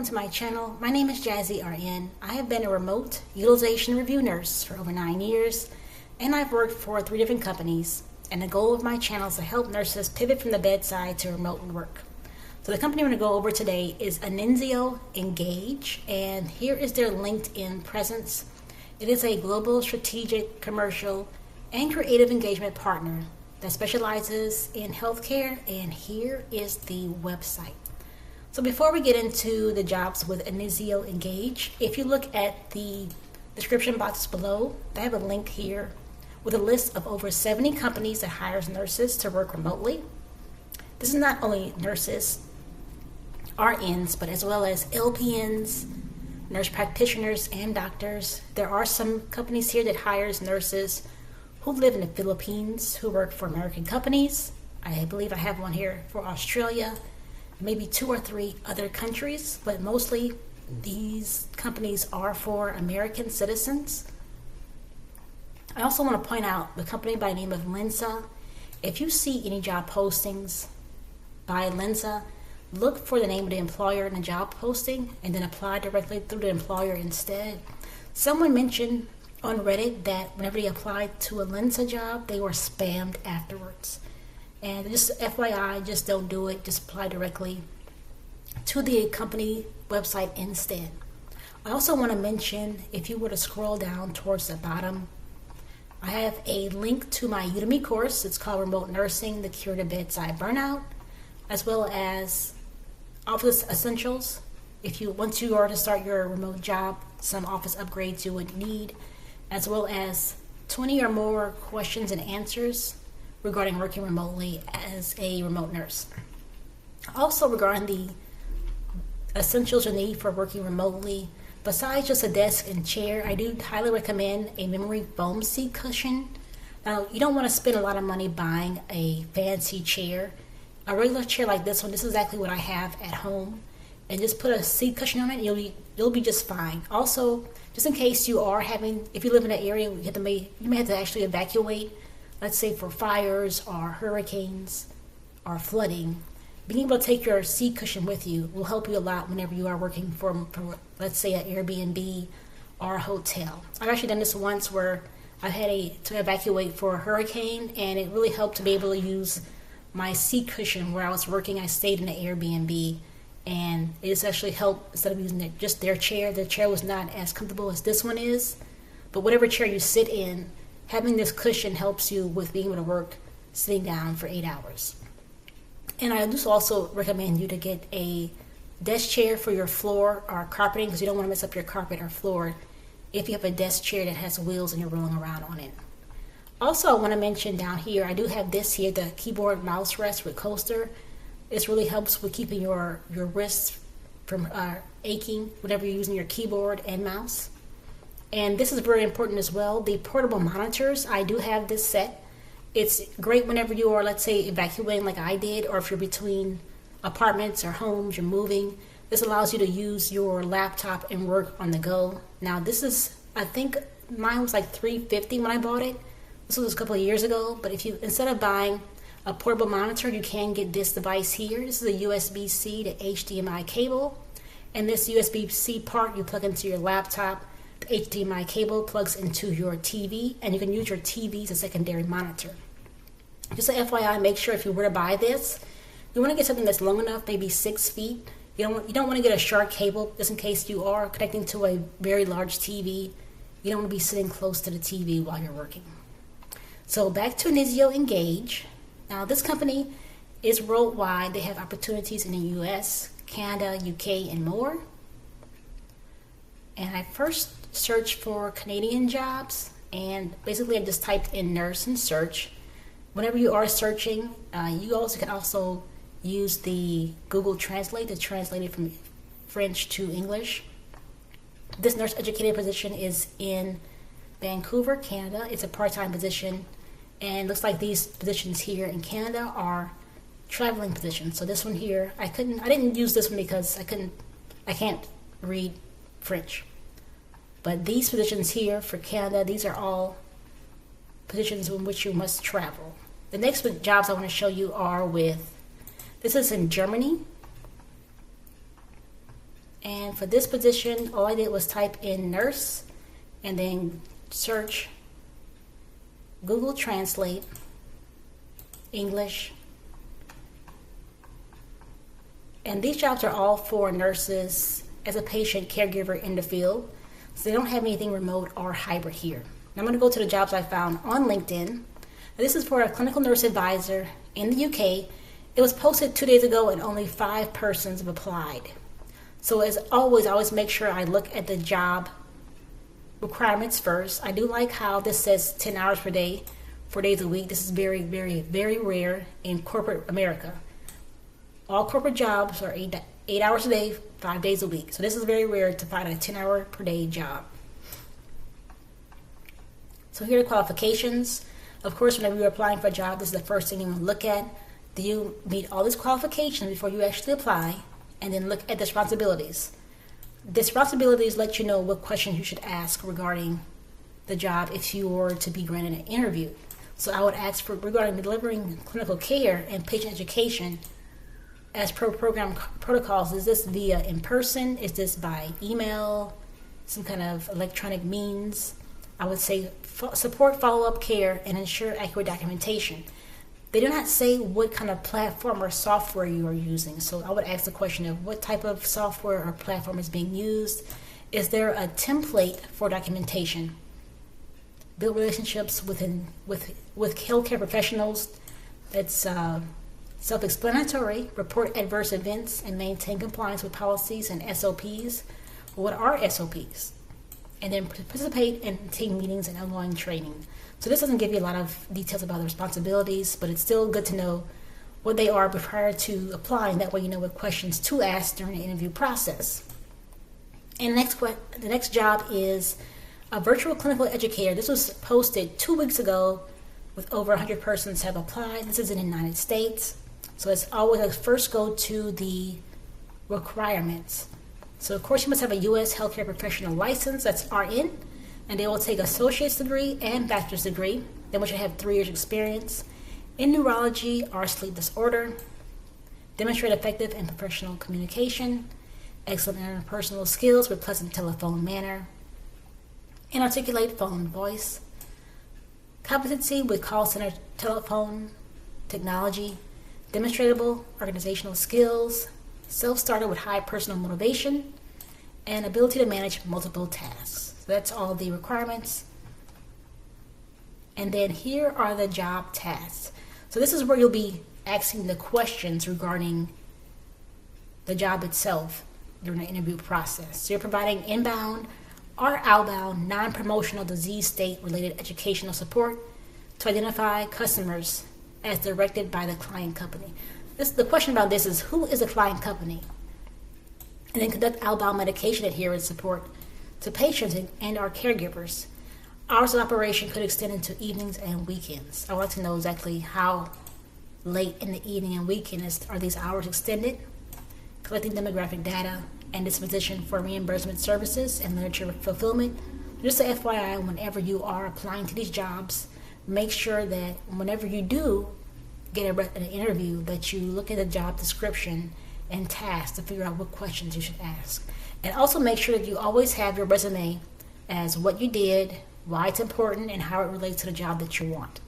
to my channel. My name is Jazzy RN. I have been a remote utilization review nurse for over 9 years, and I've worked for 3 different companies. And the goal of my channel is to help nurses pivot from the bedside to remote work. So the company I'm going to go over today is Anenzio Engage, and here is their LinkedIn presence. It is a global strategic, commercial, and creative engagement partner that specializes in healthcare, and here is the website. So before we get into the jobs with Anenzio Engage, if you look at the description box below, I have a link here with a list of over 70 companies that hires nurses to work remotely. This is not only nurses, RNs, but as well as LPNs, nurse practitioners, and doctors. There are some companies here that hires nurses who live in the Philippines, who work for American companies. I believe I have one here for Australia, maybe 2 or 3 other countries, but mostly these companies are for American citizens. I also want to point out the company by the name of Lensa. If you see any job postings by Lensa, look for the name of the employer in the job posting and then apply directly through the employer instead. Someone mentioned on Reddit that whenever they applied to a Lensa job, they were spammed afterwards. And just FYI, just don't do it. Just apply directly to the company website instead. I also want to mention, if you were to scroll down towards the bottom, I have a link to my Udemy course. It's called Remote Nursing, the Cure to Bedside Burnout, as well as Office Essentials. Once you are to start your remote job, some office upgrades you would need, as well as 20 or more questions and answers regarding working remotely as a remote nurse. Also, regarding the essentials you need for working remotely, besides just a desk and chair, I do highly recommend a memory foam seat cushion. Now, you don't want to spend a lot of money buying a fancy chair. A regular chair like this one, this is exactly what I have at home. And just put a seat cushion on it, and you'll be just fine. Also, just in case you are if you live in an area you may have to actually evacuate, let's say for fires or hurricanes or flooding, being able to take your seat cushion with you will help you a lot whenever you are working for let's say an Airbnb or a hotel. I've actually done this once where I had to evacuate for a hurricane, and it really helped to be able to use my seat cushion where I was working. I stayed in an Airbnb, and it's actually helped. Instead of using just their chair was not as comfortable as this one is, but whatever chair you sit in, having this cushion helps you with being able to work sitting down for 8 hours. And I just also recommend you to get a desk chair for your floor or carpeting, because you don't want to mess up your carpet or floor if you have a desk chair that has wheels and you're rolling around on it. Also, I want to mention down here, I do have this here, the keyboard mouse rest with coaster. This really helps with keeping your wrists from aching whenever you're using your keyboard and mouse. And this is very important as well, the portable monitors. I do have this set. It's great whenever you are, let's say, evacuating like I did, or if you're between apartments or homes, you're moving. This allows you to use your laptop and work on the go. Now this is, I think mine was like $350 when I bought it. This was a couple of years ago, but if you, instead of buying a portable monitor, you can get this device here. This is a USB-C to HDMI cable, and this USB-C part you plug into your laptop. The HDMI cable plugs into your TV, and you can use your TV as a secondary monitor. Just an FYI, make sure if you were to buy this, you want to get something that's long enough, maybe 6 feet. You don't want to get a short cable, just in case you are connecting to a very large TV. You don't want to be sitting close to the TV while you're working. So back to Anenzio Engage. Now this company is worldwide. They have opportunities in the US, Canada, UK, and more. And I first searched for Canadian jobs, and basically I just typed in nurse and search. Whenever you are searching, you also can use the Google Translate to translate it from French to English. This nurse educator position is in Vancouver, Canada. It's a part-time position, and looks like these positions here in Canada are traveling positions. So this one here, I didn't use this one because I can't read French. But these positions here for Canada, these are all positions in which you must travel. The next jobs I want to show you are this is in Germany. And for this position, all I did was type in nurse and then search Google Translate English. And these jobs are all for nurses as a patient caregiver in the field. So they don't have anything remote or hybrid here. Now I'm going to go to the jobs I found on LinkedIn. Now this is for a clinical nurse advisor in the UK. It was posted 2 days ago and only 5 persons have applied. So as always, I always make sure I look at the job requirements first. I do like how this says 10 hours per day, 4 days a week. This is very, very, very rare in corporate America. All corporate jobs are 8 hours a day, 5 days a week. So this is very rare to find a 10-hour per day job. So here are the qualifications. Of course, whenever you're applying for a job, this is the first thing you want to look at. Do you meet all these qualifications before you actually apply? And then look at the responsibilities. The responsibilities let you know what questions you should ask regarding the job if you were to be granted an interview. So I would ask for regarding delivering clinical care and patient education as per program protocols. Is this via in person? Is this by email? Some kind of electronic means? I would say support follow-up care and ensure accurate documentation. They do not say what kind of platform or software you are using. So I would ask the question of what type of software or platform is being used. Is there a template for documentation? Build relationships with healthcare professionals. That's self-explanatory. Report adverse events and maintain compliance with policies and SOPs. What are SOPs? And then participate in team meetings and ongoing training. So this doesn't give you a lot of details about the responsibilities, but it's still good to know what they are prior to applying. That way you know what questions to ask during the interview process. And the next job is a virtual clinical educator. This was posted 2 weeks ago with over 100 persons have applied. This is in the United States. So as always, I first go to the requirements. So of course you must have a U.S. healthcare professional license, that's RN, and they will take associate's degree and bachelor's degree. Then we should have 3 years experience in neurology or sleep disorder, demonstrate effective and professional communication, excellent interpersonal skills with pleasant telephone manner, and articulate phone voice, competency with call center telephone technology, demonstrable organizational skills, self-starter with high personal motivation, and ability to manage multiple tasks. So that's all the requirements. And then here are the job tasks. So this is where you'll be asking the questions regarding the job itself during the interview process. So you're providing inbound or outbound non-promotional disease state-related educational support to identify customers as directed by the client company. The question about this is, who is the client company? And then conduct outbound medication adherence support to patients and our caregivers. Hours of operation could extend into evenings and weekends. I would like to know exactly how late in the evening and weekend are these hours extended. Collecting demographic data and disposition for reimbursement services and literature fulfillment. Just a FYI, whenever you are applying to these jobs, make sure that whenever you do get an interview, that you look at the job description and tasks to figure out what questions you should ask. And also make sure that you always have your resume as what you did, why it's important, and how it relates to the job that you want.